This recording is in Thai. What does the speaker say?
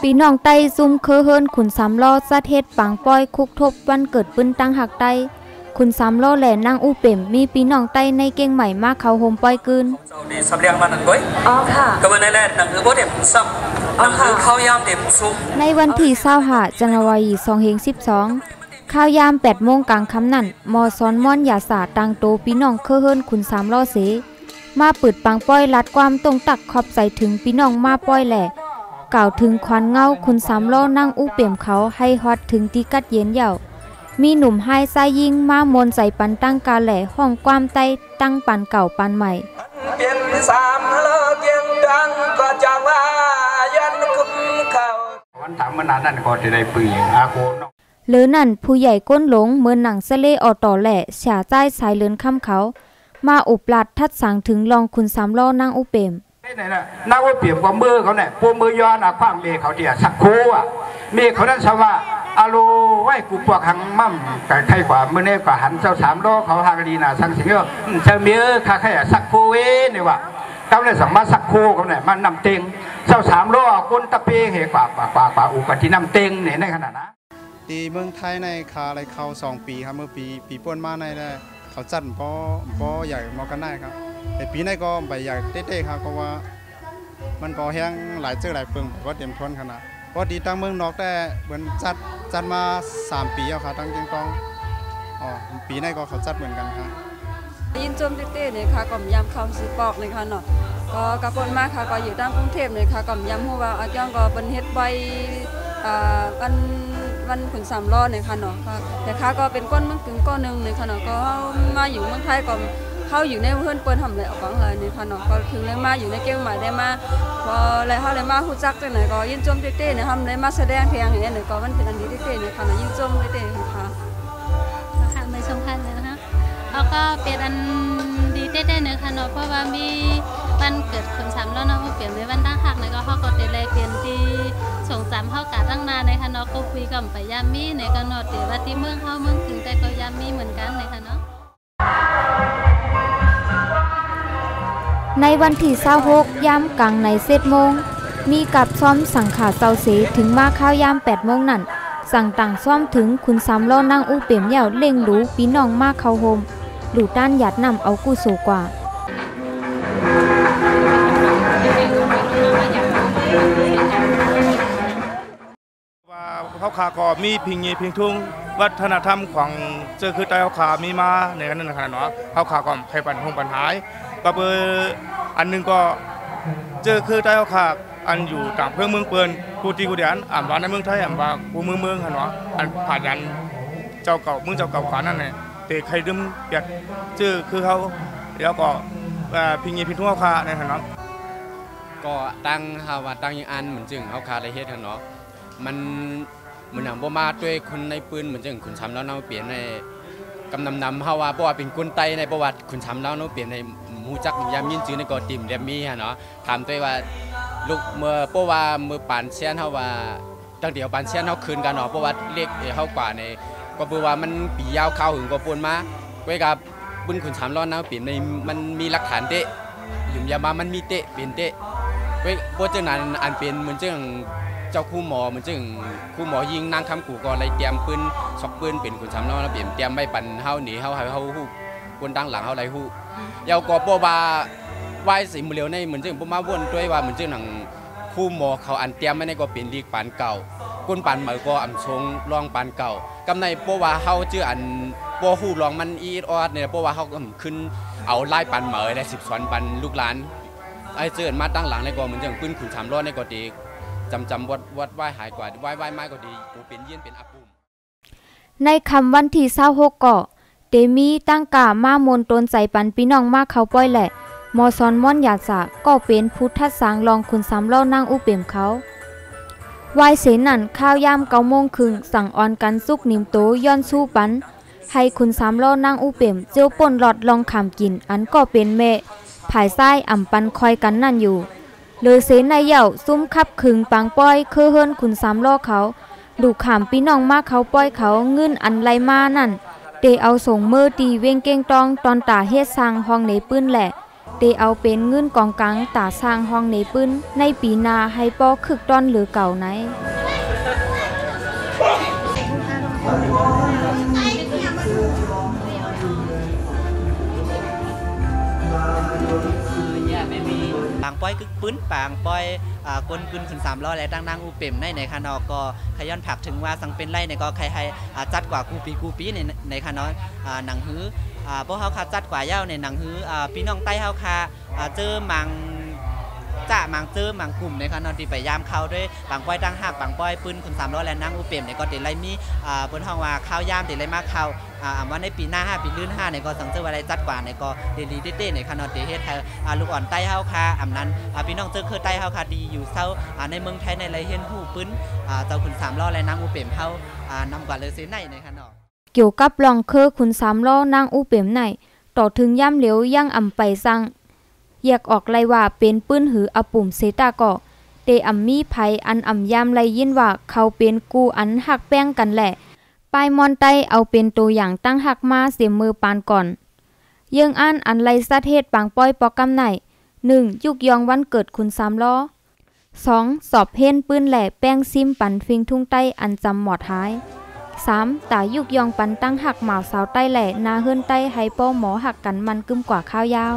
ปีน้องไต้ซุ่มเคอเฮิรนขุนสามล้อซาเทศปังป้อยคุกทบวันเกิดปืนตั้งหักไต้ขุนสามล้อแหล่นางอู้เป่มมีปีน้องไต้ในเก่งใหม่มากเขาโฮมป้อยกืนอ๋อค่ะก็วันนี้แหละหนังคือโบเด็มซ้ำหนังคือข้าวยามเด็มซุ้มในวันที่25 จันวารี2012ข้าวยาม8 โมงกลางค่ำนั่นมอซ้อนม่อนยาสาตังโตปีน้องเคอเฮิรนขุนสามล้อเสมาเปิดปังป้อยลัดความตรงตักขอบใส่ถึงปีน้องมาป้อยแหล่กล่าวถึงควันเงาขุนสามล้อนั่งอู้เปี่ยมเขาให้ฮอตถึงตีกัดเย็นเย่ามีหนุ่มให้ไส้ยิงมามนใส่ปันตั้งกาแหล่ห้องความไตตั้งปันเก่าปันใหม่เปลี่ยนสามฮัลโหลเกียงดังก็จังว่ายันคุ้มเขาวันถามมานานนั่นก็จะได้ปืนอาโกนหรือนั่นผู้ใหญ่ก้นหลงเมือหนังเสเลออต่อแหล่ฉาใจสายเลือนค่ำเขามาอุบลัดทัดสังถึงลองคุณสามล้อนั่งอุเปมนี่นะนั่งอุเปมกับมือเขาเนี่ยปูมือย้อนอ่ะขว้างเมฆเขาเดียสักโคอ่ะเมฆเขานั้นชว่าอาโลไหวกูปวกหังมั่มแต่ใครกว่าเมื่อเนี้กว่าหันเจ้าสามล้อเขาหากดีน่ะสังสิงห์เจ้าเมียข้าแค่สักโคเว้เนี่ยว่าเขาเลยสั่งมาสักโคเขาเนี่ยมันนำเต็งเจ้าสามล้อคนตะเปียเหกว่าอุกที่นำเต็งเนี่ยในขนาดนั้นตีเมืองไทยในคาอะไรเขา2 ปีครับเมื่อปีป่นมาในเขาจัดพอใหญ่มากันได้ครับแต่ปีนี้ก็ใบใหญ่เต้ๆครับเพราะว่ามันก็แห้งหลายหลายเปิงก็เต็มทนขนาดพอดีตั้งเมืองนอกแต่เหมือนจัดมา3 ปีแล้วครับตั้งเจียงตองปีนี้ก็เขาจัดเหมือนกันครับยินจมเต้ๆเนี่ยค่ะก่อมยำคำสีปอกเลยค่ะเนาะก็กระปนมากค่ะก็อยู่ตั้งกรุงเทพเลยค่ะก่อมยำหัวว่าอาจ้องก็เป็นเฮ็ดใบวันขุนสามล้อเนี่ยค่ะเนาะแต่ข้าก็เป็นก้นเมืองกึ่งก้อนหนึ่งเนี่ยค่ะเนาะก็มาอยู่เมืองไทยก็เข้าอยู่ในเพื่อนเปิ้ลทำอะไรออกของเลยเนี่ยค่ะเนาะก็ถึงเลยมาอยู่ในเก่งใหม่ได้มาพออะไรเขาเลยมาฮู้จักจังไหนก็ยินจมเต้ๆเนี่ยทำเลยมาแสดงเพลงอย่างเงี้ยเนี่ยก็มันเป็นอันดีเต้ๆเนี่ยค่ะเนาะยินจมเต้ๆค่ะค่ะไม่สำคัญเลยนะคะแล้วก็เป็นอันดีเต้ๆเนี่ยค่ะเนาะเพราะว่ามีวันเกิดขุนสามล้อเนาะเปลี่ยนในวันตั้งหักเนี่ยก็เขาก็เตะเลยเปลี่ยนที่ส่งสามเข้ากาตั้งนานในค่ะเนาะก็คุยกับไปยามีในกันเนาะเดี๋ยวว่าที่เมืองเข้าเมืองถึงแต่ก็ยามีเหมือนกันในค่ะเนาะในวันที่26ย่ำกลางใน7 โมงมีกับซ้อมสังขาเซาเสถึงมาข้าวยาม8 โมงนั่นสั่งต่างซ้อมถึงคุณสามล้อนั่งอู้เปี่ยมเหย่าเล่งหรูปีน้องมากเข้าโฮมหลู่ด้านหยัดนำเอากู้โซกว่าเขาขาก็มีพิงเงียพิงทุ่งวัฒนธรรมของเจอคือใจเขาขามีมาในนั้นขนาดเนาะเขาขาก็ใครปันหงปัญหายก็เบอร์อันนึงก็เจอคือใจเขาขาอันอยู่ต่างเพื่อเมืองเปิลกูตีกูเดียนอ่านว่าในเมืองไทยอ่านว่ากูเมืองขนาดเนาะอันผ่านยันเจ้าเก่าเมืองเจ้าเก่าขานั่นเนี่ยแต่ใครดื่มเปียดเจอคือเขาแล้วก็พิงเงียพิงทุ่งเขาขาในขนาดก็ตั้งฮาวาตั้งยังอันเหมือนจึงเขาขาได้เฮ็ดกันเนาะมันเหมือนหนังบ่มาด้วยคนในปืนเหมือนจังขุนช้ำแล้วเนาะเปลี่ยนในกำนำเฮาว่าเพราะว่าเป็นคนไตในประวัติขุนช้ำแล้วเนาะเปลี่ยนในหูจักยามยินจื้อในกอติ่มเรียมมีฮะเนาะถามตัวว่าลูกเมื่อเพราะว่ามือปานเชียนเฮาว่าตั้งเดี๋ยวปานเชียนเฮาคืนกันเนาะเพราะว่าเล็กเฮากว่าในก็เพราะว่ามันปียาวเข้าถึงก็ปนมาไว้กับบุญขุนช้ำแล้วเนาะเปลี่ยนในมันมีหลักฐานเตะหยุมยามามันมีเตะเป็นเตะไว้เพราะจังนั้นอันเป็นเหมือนจังเจ้าคู่หมอมันจึงคู่หมอยิงนางคำกูก่อนเลยเตรียมปืนช็อปปืนเป็นขุนช้ำล้อแล้วเปลี่ยนเตรียมใบปั่นเฮาหนีเฮาฮู้คนตั้งหลังเฮาไรฮู้ยาวกอปบาวายสีมือเหลียวในเหมือนจึงพวกมาวนด้วยว่าเหมือนจึงหนังคู่หมอเขาอันเตรียมไม่ได้ก็เป็นลีกปานเก่าก้นปานเหมือก็อ่ำชงรองปานเก่ากำในเพราะว่าเฮาชื่ออันปอฮู้รองมันอีออดเนี่ยเพราะว่าเฮาขึ้นเอาไล่ปานเหมือได้10 สวนปันลูกหลานไอ้เจือนมาตั้งหลังในก็เหมือนจึงปืนขุนช้ำล้อในก็ดีจำวัดไหวหายกว่าไหวไม้ก็ดีกูเป็นเยี่ยนเป็นอับปุ่มในคำวันที่26ก็เดมีตั้งกามาโมนตนใจปันพี่น้องมากเขาป้อยแหละมอซอนม่อนยาสะก็เป็นพุทธสางรองคุณสามล้อนั่งอุเปี่ยมเขาวายเสนันข้าวยาม9 โมงครึ่งสั่งออนกันซุกนิมโตย้อนสู้ปันให้คุณสามล้อนั่งอุเปี่ยมเจียวป่นหลอดลองขามกินอันก็เป็นเมะผายไส้อ่ำปันคอยกันนั่นอยู่เลอเสนในเหย่าซุ่มขับขึงปังป้อยเคอเฮิรนขุนสามล้อเขาดูขามพี่น้องมากเขาป้อยเขาเงินอันไรมานั่นเตเอาส่งมือตีเวงเก้งตองตอนตาเฮ็ดสร้างห้องในปื้นแหละ เตเอาเป็นเงินกองกลางตาสร้างห้องในปืนในปีนาให้ป้อคึกต้อนหรือเก่าไหนปางป้อยกึกปื้นปางป้อยกลกึนขึ้น300และตั้งนางอูเป่มในคานอก็ขย้อนผักถึงว่าสังเป็นไรในก็ใครให้จัดกว่ากูปีในคานอหนังฮื้อพวกเฮาคาจัดกว่าเย้าในหนังฮื้อพี่น้องใต้เฮาคาเจอมังมังเจอมังกลุ่มในคานอที่ไปยามเข้าด้วยปางป้อยตั้งหักปางป้อยปืนขึ้น300และนางอูเป่มในก็เตไรมีเปิ้นฮ้องว่าข้าวยามเตไรมาเข้าว่าในปีหน้า5ปีลื่น5ในก็สังเจอว่าอะไรจัดกว่าในก็เดลีเต้ในคานอเตเฮ็ดให้ลูกอ่อนใต้เฮาคาอำนั้นพี่น้องเจอคือใต้เฮาคาดีอยู่เซาในเมืองไทยในไรเฮียนฮู้ปืนเจ้าขุน3ล้อและนางอูเป่มเฮานำกว่าเลยเสในคานอเกี่ยวกับรองเคอขุน3ล้อนางอูเป่มในต่อถึงย่ำเหลียวย่างอำไปสั่งแยกออกไล่ว่าเป็นปื้นหืออปุ่มเซตาเกาะเตอำมีไผอันอำยามไล่ยินว่าเขาเป็นกูอันหักแป้งกันแหละปายมอนไตเอาเป็นตัวอย่างตั้งหักมาเสียมือปานก่อนเยื่องอ่านอันไล่สาเหตุปางป้อยปอกำไหน 1. ยุกยองวันเกิดคุณ3ล้อ 2. สอบเพ่นปื้นแหล่แป้งซิมปันฟิงทุ่งใต้อันจำหมอดท้าย 3. ตายุกยองปันตั้งหักหมาวสาวใต้แหล่นาเฮิรนใต้ไฮโป้หมอหักกันมันกึมกว่าข้าวยาว